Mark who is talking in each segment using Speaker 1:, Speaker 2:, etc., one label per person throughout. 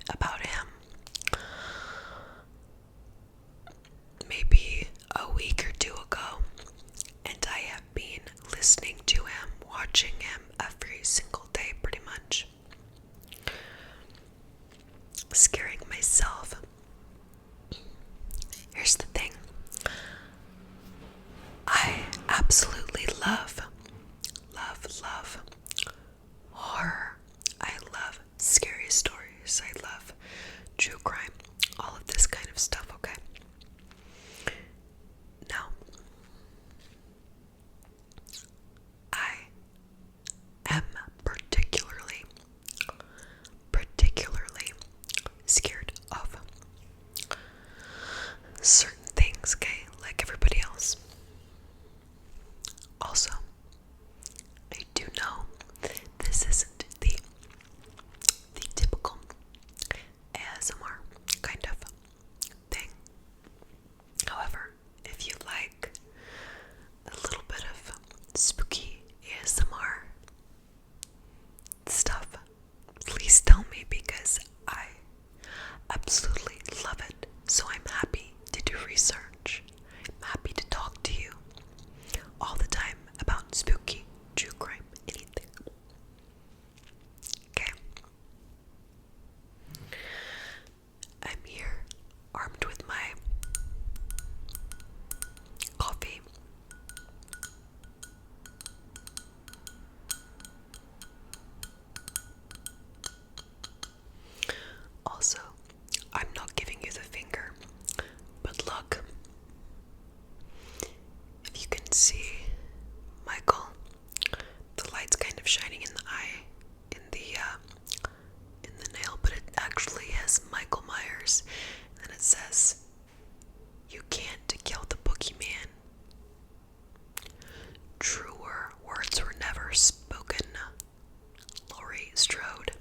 Speaker 1: about him maybe a week or two ago, and I have been listening to him, watching him every single day pretty much. Scaring myself. Here's the thing. I absolutely love horror. I love scary stories. I love true crime. All of this kind of stuff, okay? Now, I am particularly scared of certain things, okay? Like everybody else. Also, I do know this isn't the typical ASMR kind of thing. However, if you like a little bit of spooky ASMR stuff, please tell me because I absolutely love it. So I'm happy to do research. I'm happy to talk to you all the time about spooky, true crime, anything. Okay. I'm here armed with my coffee. Also, I'm not giving you the finger, but look, if you can see Michael, the light's kind of shining in the eye, in the nail, but it actually has Michael Myers, and it says, "You can't kill the boogeyman." Truer words were never spoken. Laurie Strode.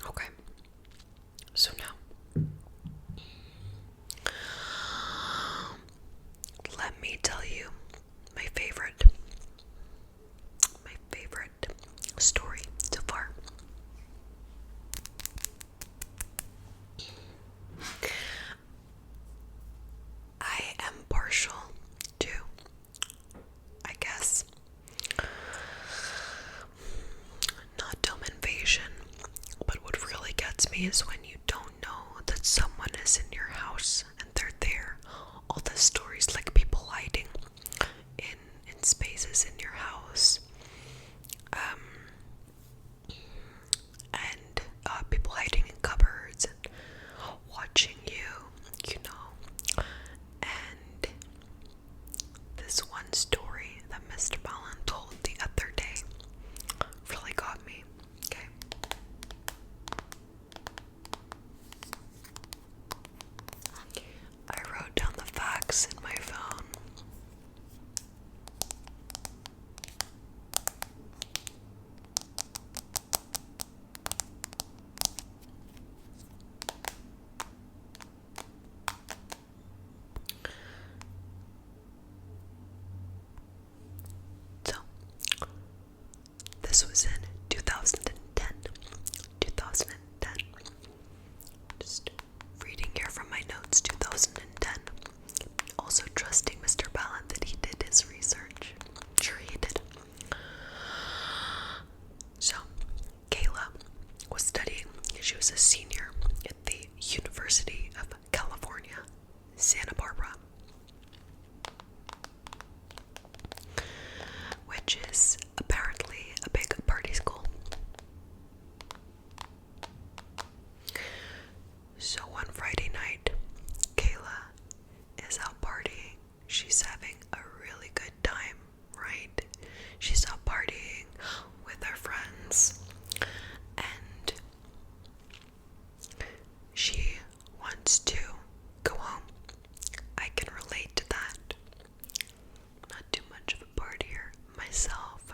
Speaker 1: Okay, so now let me tell you my favorite story so far. I am partial to, I guess, not home invasion, but what really gets me is when you don't know that someone is in your house and they're there. All the stories, like people hiding in spaces in your house, and people hiding in cupboards and watching you, you know. And this one story that Mr. Ballin told the other day really got me. Okay. I wrote down the facts in my phone. So, this was in 2010. 2010. Just reading here from my notes, 2010. Also trusting Mr. Ballin that he did his research. Sure he did. So, Kayla was studying. She was a senior at the University of California, Santa Barbara, which is apparently a big party school. So one Friday night, Kayla is out partying. She's having a really good time, right? She's out partying with her friends, and she wants to go home. I can relate to that. Not too much of a partier myself.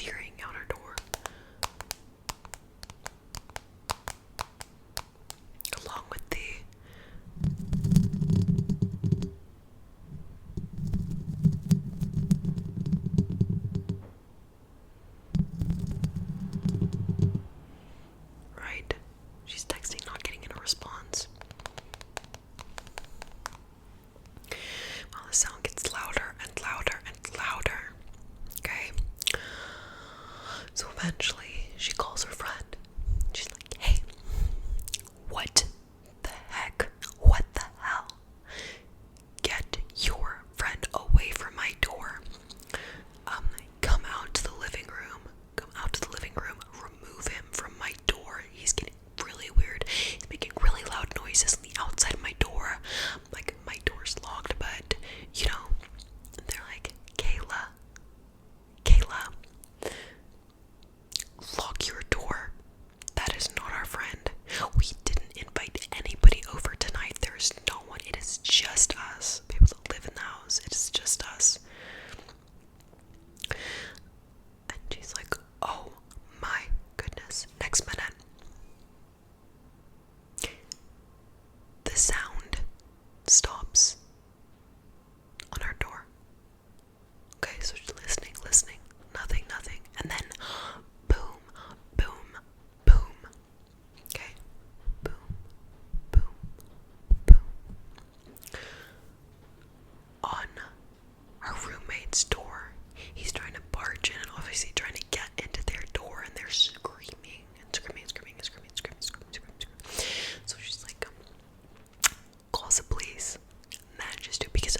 Speaker 1: tearing out her door. Along with the right? She's texting, not getting a response. Well, the sound gets louder and louder and louder. Okay? So eventually, she calls her friend. She's like, hey, what the heck? What the hell? Get your friend away from my door. Come out to the living room. Come out to the living room. Remove him from my door. He's getting really weird. He's making really loud noises on the outside of my door. Like, my door's locked, but, you know, they're like, Kayla, lock your door. That is not our friend. We didn't invite anybody over tonight. There is no one. It is just us. People that live in the house. It is just us. And she's like, oh my goodness. Next minute, the sound stops on her door. Okay, so she's listening, nothing, and then boom, boom, boom. Okay, boom, boom, boom. On her roommate's door, he's trying to barge in and obviously trying to get into their door, and they're screaming and screaming. So she's like, calls the police, manages to, because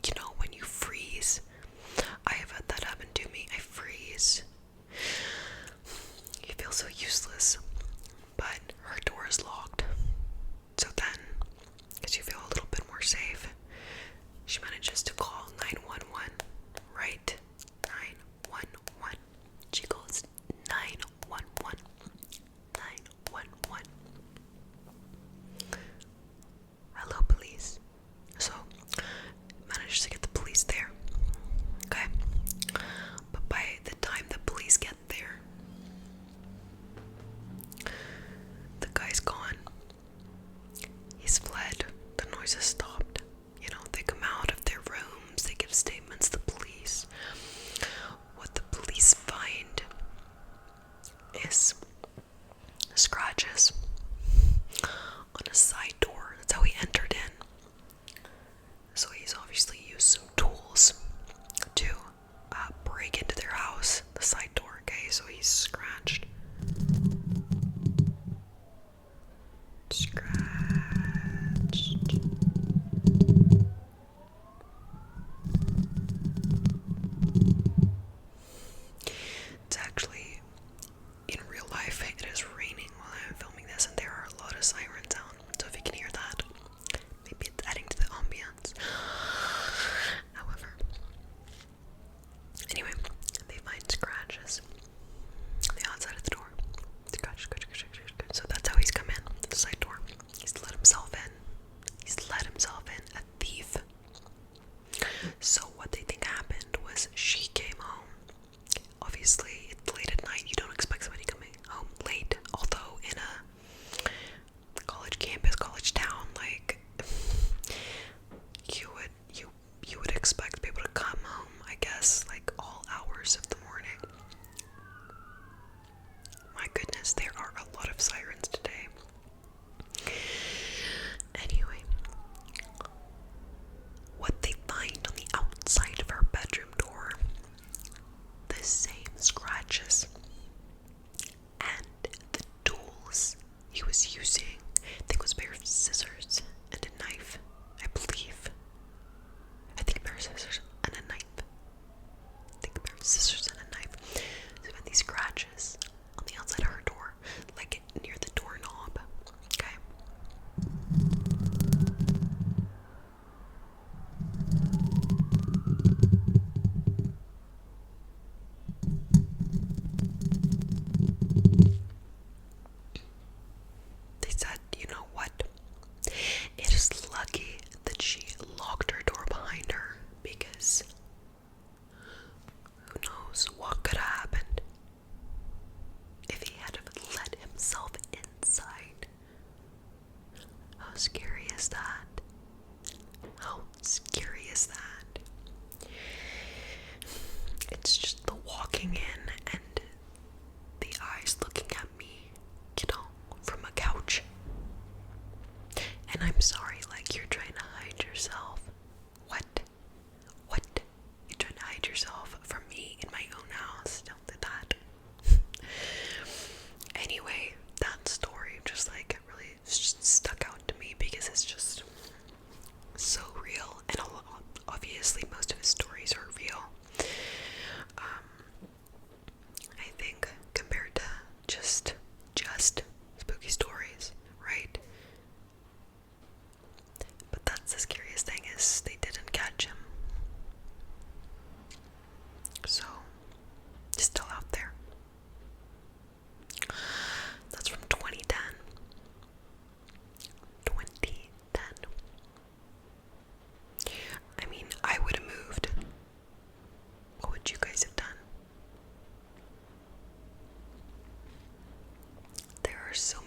Speaker 1: you know when you freeze, I have had that happen to me. I freeze. You feel so useless, but her door is locked. So then, because you feel a little bit more safe, she manages to call 911, right? 911. She calls 911. 911. Hello, police. So, managed to get the police there. Okay? But by the time the police get there, the guy's gone. He's fled. The noise has stopped. You know, they come out of their rooms, they give statements to the police. What the police find is scratches on a side door. That's how he entered in. So he's obviously used some tools to break into their house, the side door, okay? So he's scratched. It's actually, in real life, it is raining while I'm filming this, and there are a lot of sirens out. So if you can hear that, maybe it's adding to the ambience. However, anyway, they find scratches on the outside of the door. Scratch. So that's how he's come in, the side door. He's let himself in. A thief. So what they think happened was she came home. Obviously, it's late at night. You don't expect somebody coming home late. Although in a college campus, college town, like, you would expect people to come home, I guess, like all hours of the morning. My goodness, there are a lot of sirens today. Anyway, what they find on the outside of her bedroom door, the same scratches and the tools he was using. I think it was a pair of scissors and a knife, I believe. I think a pair of scissors and a knife. So we had these scratches on the outside of her door, like near the just spooky stories, right? But that's the scariest thing, is they didn't catch him. So, he's still out there. That's from 2010. 2010. I mean, I would have moved. What would you guys have done? There are so